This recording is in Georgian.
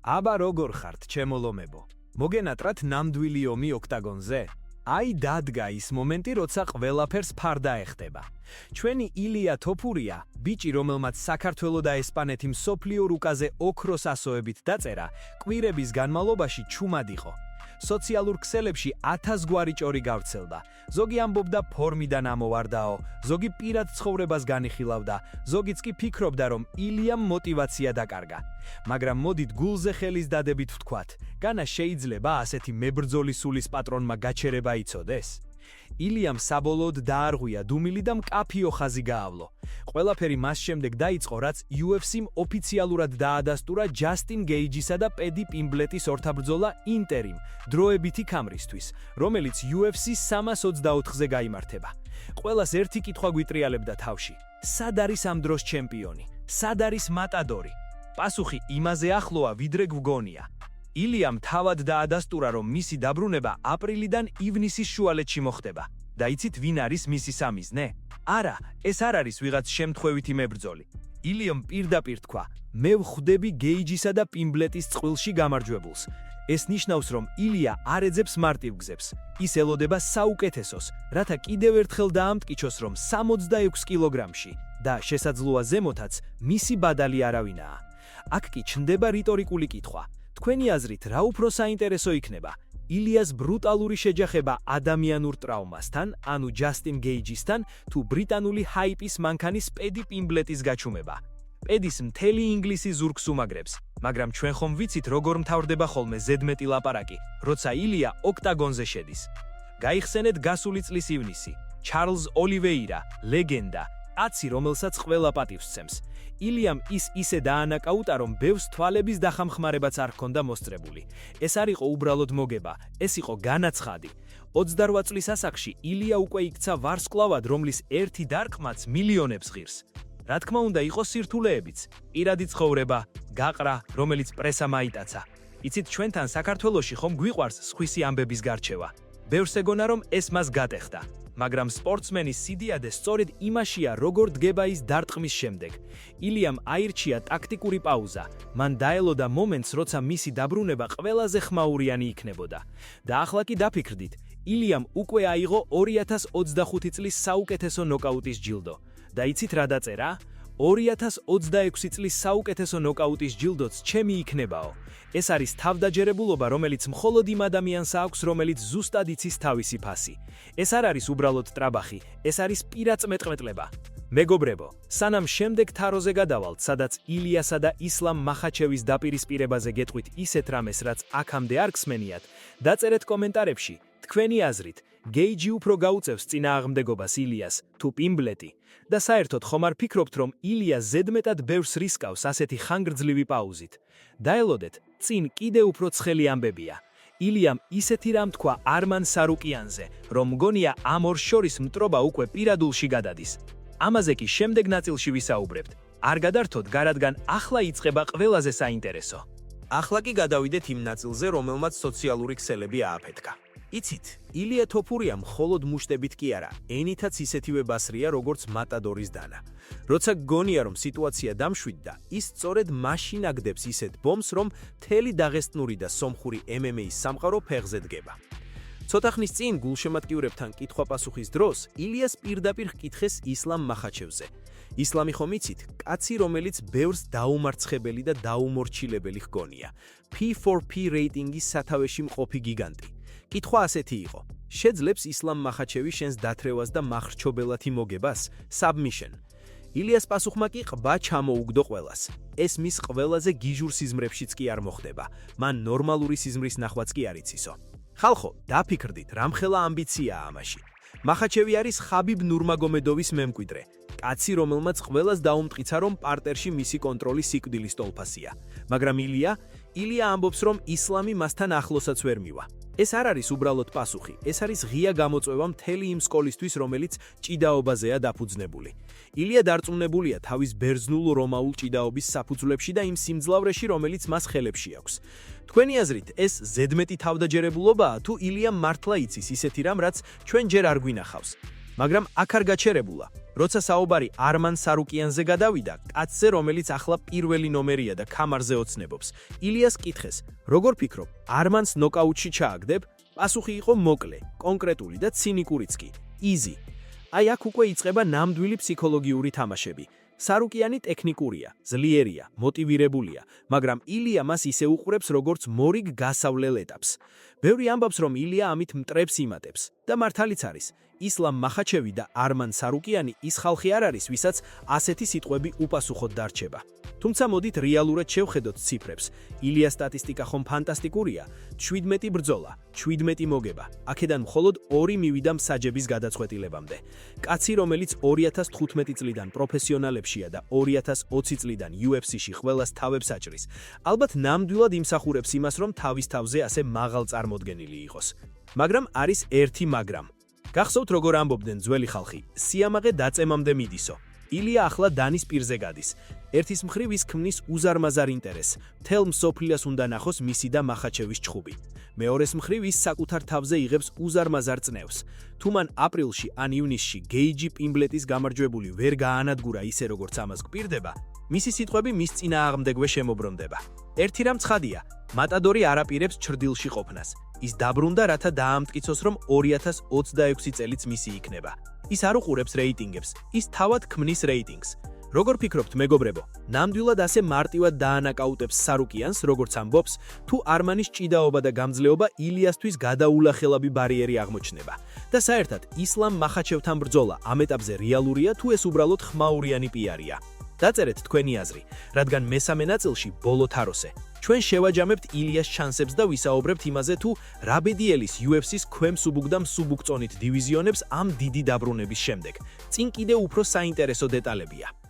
აბა როგორ ხართ, ჩემო ლომებო? მოგენატრათ ნამდვილი ომი ოქტაგონზე? აი დადგა ის მომენტი, როცა ყველაფერს ფარდა ეხდება. ჩვენი ილია თოფურია, ბიჭი, რომელმაც საქართველო და ესპანეთი მსოფლიო რუკაზე ოქროს ასოებით დაწერა, კვირების განმავლობაში ჩუმად იყო. სოციალურ ქსელებში 1000 გვარი ჭორი გავრცელდა. ზოგი ამბობდა ფორმიდან ამოვარდაო, ზოგი პირად ცხოვრებას განიხილავდა, ზოგიც კი ფიქრობდა, რომ ილიამ мотиваცია დაკარგა. მაგრამ მოდით გულზე ხელის დადებით ვთქვათ, განა შეიძლება ასეთი მებრძოლი სულის პატრონმა გაჩერება იცოდეს? ილიამ საბოლოოდ დაარღვია დუმილი და მკაფიო ხაზი გაავლო. ყველაფერი მას შემდეგ დაიწყო, რაც UFC-მ ოფიციალურად დაადასტურა ჯასტინ გეიჯისა და პედი პიმბლეტის ორთაბრძოლა ინტერიმ, დროებითი ქამრისთვის, რომელიც UFC 324-ზე გაიმართება. ყველას ერთი კითხვა გვიტრიალებდა თავში: სად არის ამ დროს ჩემპიონი? სად არის მატადორი? პასუხი იმაზე ახლოა, ვიდრე გვგონია. ილიამ თავად დაადასტურა, რომ მისი დაბრუნება აპრილიდან ივნისის შუალედში მოხდება. და იცით, ვინ არის მისი სამიზნე? არა, ეს არ არის ვიღაც შემთხვევითი მებრძოლი. ილიამ პირდაპირ თქვა: მე ვხვდები გეიჯისა და პიმბლეტის წყვილში გამარჯვებულს. ეს ნიშნავს, რომ ილია არ ეძებს მარტივ გზებს. ის ელოდება საუკეთესოს, რათა კიდევ ერთხელ დაამტკიცოს, რომ 66 კილოგრამში და შესაძლოა ზემოთაც მისი ბადალი არავინაა. აქ კი ჩნდება რიტორიკული კითხვა: თქვენი აზრით, რა უფრო საინტერესო იქნება? ილიას ბრუტალური შეჯახება ადამიანურ ტრავმასთან, ანუ ჯასტინ გეიჯისთან, თუ ბრიტანული ჰაიპის მანქანის პედი პიმბლეტის გაჩუმება? პედის მთელი ინგლისი ზურგს უმაგრებს, მაგრამ ჩვენ ხომ ვიცით, როგორ მთავრდება ხოლმე ზედმეტი ლაპარაკი, როცა ილია ოქტაგონზე შედის. გაიხსენეთ გასული წლის ივნისი. ჩარლზ ოლივეირა, ლეგენდა, კაცი, რომელსაც ყველა პატივს სცემს. ილიამ ის ისე დაანაკაუტა, რომ ბევრს თვალების დახამხმარებაც არ ჰქონდა მოსწრებული. ეს არ იყო უბრალოდ მოგება, ეს იყო განაცხადი. 28 წლის ასაკში ილია უკვე იქცა ვარსკვლავად, რომლის ერთი დარყმაც მილიონებს ღირს. რა თქმა უნდა, იყო სირთულეებიც, პირადი ცხოვრება, გაყრა, რომელიც პრესამ აიტაცა. იცით, ჩვენთან საქართველოში ხომ გვიყვარს სხვისი ამბების გარჩევა. ბევრს ეგონა, რომ ეს მას გატეხდა. მაგრამ სპორტსმენის სიდიადე სწორედ იმაშია, როგორ დგება ის დარტყმის შემდეგ. ილიამ აირჩია ტაქტიკური პაუზა. მან დაელოდა მომენტს, როცა მისი დაბრუნება ყველაზე ხმაურიანი იქნებოდა. და ახლა კი დაფიქრდით, ილიამ უკვე აიღო 2025 წლის საუკეთესო ნოკაუტის ჯილდო. და იცით რა დაწერა? 2026 წლის საუკეთესო ნოკაუტის ჯილდოც ჩემი იქნებაო. ეს არის თავდაჯერებულობა, რომელიც მხოლოდ იმ ადამიანს აქვს, რომელიც ზუსტად იცის თავისი ფასი. ეს არ არის უბრალოდ ტრაბახი, ეს არის პირაწმეტყმეტლება. მეგობრებო, სანამ შემდეგ თაროზე გადავალთ, სადაც ილიასა და ისლამ მახაჩევის დაპირისპირებაზე გეტყვით ისეთ რამეს, რაც აქამდე არ გსმენიათ, დაწერეთ კომენტარებში თქვენი აზრით, გეიჯი უფრო გაუწევს წინააღმდეგობას ილიას თუ პიმბლეტი? და საერთოდ ხომ არ ფიქრობთ, რომ ილია ზედმეტად ბევრს რისკავს ასეთი ხანგრძლივი პაუზით? დაელოდეთ, წინ კიდე უფრო ცხელი ამბებია. ილიამ ისეთი რამ თქვა არმან სარუკიანზე, რომ მგონია ამ ორ შორის მტრობა უკვე პირადულში გადადის. ამაზე კი შემდეგ ნაწილში ვისაუბრებთ. არ გადართოთ, გარადგან ახლა იწყება ყველაზე საინტერესო. ახლა კი გადავიდეთ იმ ნაწილზე, რომელმაც სოციალური ქსელები ააფეთქა. იცით, ილია თოფურია მხოლოდ მუშტებით კი არა, ენითაც ისეთივე ბასრია, როგორც მატადორის დანა. როცა გგონია, რომ სიტუაცია დამშვიდდა, ის სწორედ მაშინ აგდებს ისეთ ბომს, რომ მთელი დაღესტნური და სომხური MMA-ის სამყარო ფეხზე დგება. ცოტა ხნის წინ გულშემატკივრებთან კითხვა-პასუხის დროს ილიას პირდაპირ ჰკითხეს ისლამ მახაჩევზე. ისლამი ხომ იცით, კაცი, რომელიც ბევრს დაუმარცხებელი და დაუმორჩილებელი ჰგონია. P4P რეიტინგის სათავეში მყოფი გიგანტი. კითხვა ასეთი იყო: შეძლებს ისლამ მახაჩევი შენს დათრევას და მახრჩობელათი მოგებას? Submission. ილიას პასუხმა კი ყბა ჩამოუგდო ყველას. ეს მის ყველაზე გიჟურ სიზმრებშიც კი არ მოხდება. მან ნორმალური სიზმრის ნახვაც კი არ იცისო. ხალხო, დაფიქრდით, რამხელა ამბიციაა ამაში. მახაჩევი არის ხაბიბ ნურმაგომედოვის მემკვიდრე. კაცი, რომელმაც ყველას დაუმტკიცა, რომ პარტერში მისი კონტროლი სიკვდილის ტოლფასია. მაგრამ ილია ამბობს, რომ ისლამი მასთან ახლოსაც ვერ მივა. ეს არ არის უბრალოდ პასუხი, ეს არის ღია გამოწვევა მთელი იმ სკოლისთვის, რომელიც ჭიდაობაზეა დაფუძნებული. ილია დარწმუნებულია თავის ბერძნულ-რომაულ ჭიდაობის საფუძვლებში და იმ სიმძლავრეში, რომელიც მას ხელებში აქვს. თქვენი აზრით, ეს ზედმეტი თავდაჯერებულობაა, თუ ილია მართლა იცის ისეთი რამ, რაც ჩვენ ჯერ არ გვინახავს? მაგრამ აქ არ გაჩერებულა. როცა საუბარი არმან სარუკიანზე გადავიდა, კაცზე, რომელიც ახლა პირველი ნომერია და ქამარზე ოცნებობს, ილიას კითხეს, როგორ ფიქრობ, არმანს ნოკაუტში ჩააგდებ? პასუხი იყო მოკლე, კონკრეტული და ცინიკურიც კი. იზი. აი აქ უკვე იწყება ნამდვილი ფსიქოლოგიური თამაშები. სარუკიანი ტექნიკურია, ძლიერია, მოტივირებულია, მაგრამ ილია მას ისე უყურებს, როგორც მორიგ გასავლელ ეტაპს. ბევრი ამბობს, რომ ილია ამით მტრებს იმატებს და მართალიც არის. ისლამ მახაჩევი და არმან სარუკიანი ის ხალხი არ არის, ვისაც ასეთი სიტყვები უპასუხოდ დარჩება. თუმცა მოდით რეალურად შევხედოთ ციფრებს. ილიას სტატისტიკა ხომ ფანტასტიკურია. 17 ბრძოლა, 17 მოგება. აქედან მხოლოდ 2 მივიდა მსაჯების გადაწყვეტილებამდე. კაცი, რომელიც 2015 წლიდან პროფესიონალებშია და 2020 წლიდან UFC-ში ყველას თავებს აჭრის, ალბათ ნამდვილად იმსახურებს იმას, რომ თავის თავზე ასე მაღალ წარმოდგენილი იყოს. მაგრამ არის ერთი მაგრამ. გახსოვთ, როგორ ამბობდნენ ძველი ხალხი, სიამაყე დაწემამდე მიდისო. ილია ახლა დანის პირზე გადის. ერთის მხრივ ის ქმნის უზარმაზარ ინტერესს, მთელ მსოფლიოს უნდა ნახოს მისი და მახაჩევის ჩხუბი. მეორეს მხრივ ის საკუთარ თავზე იღებს უზარმაზარ წნევს. თუ მან აპრილში ან ივნისში გეიჯი პიმბლეტის გამარჯვებული ვერ გაანადგურა ისე როგორც ამას გვპირდება, მისი სიტყვები მის წინააღმდეგვე შემობრუნდება. ერთი რამ ცხადია, მატადორი არ აპირებს ჩრდილში ყოფნას. ის დაბრუნდა, რათა დაამტკიცოს, რომ 2026 წელიც მისი იქნება. ის არ უყურებს რეიტინგებს, ის თავად ქმნის რეიტინგს. როგორ ფიქრობთ, მეგობრებო, ნამდვილად ასე მარტივად დაანაკაუტებს სარუკიანს, როგორც ამბობს, თუ არმანის ჭიდაობა და გამძლეობა ილიასთვის გადაულახელები ბარიერი აღმოჩნდება. და საერთოდ, ისლამ მახაჩევთან ბრძოლა ამ ეტაპზე რეალურია, თუ ეს უბრალოდ ხმაურიანი პიარია. დაწერეთ თქვენი აზრი, რადგან მესამე ნაწილში ბოლო თაროსე. ჩვენ შევაჯამებთ ილიას შანსებს და ვისაუბრებთ იმაზე, თუ რა ბედიელის UFC-ს ქვემსუბუქ და მსუბუქ წონით დივიზიონებს ამ დიდი დაბრუნების შემდეგ. წინ კიდევ უფრო საინტერესო დეტალებია.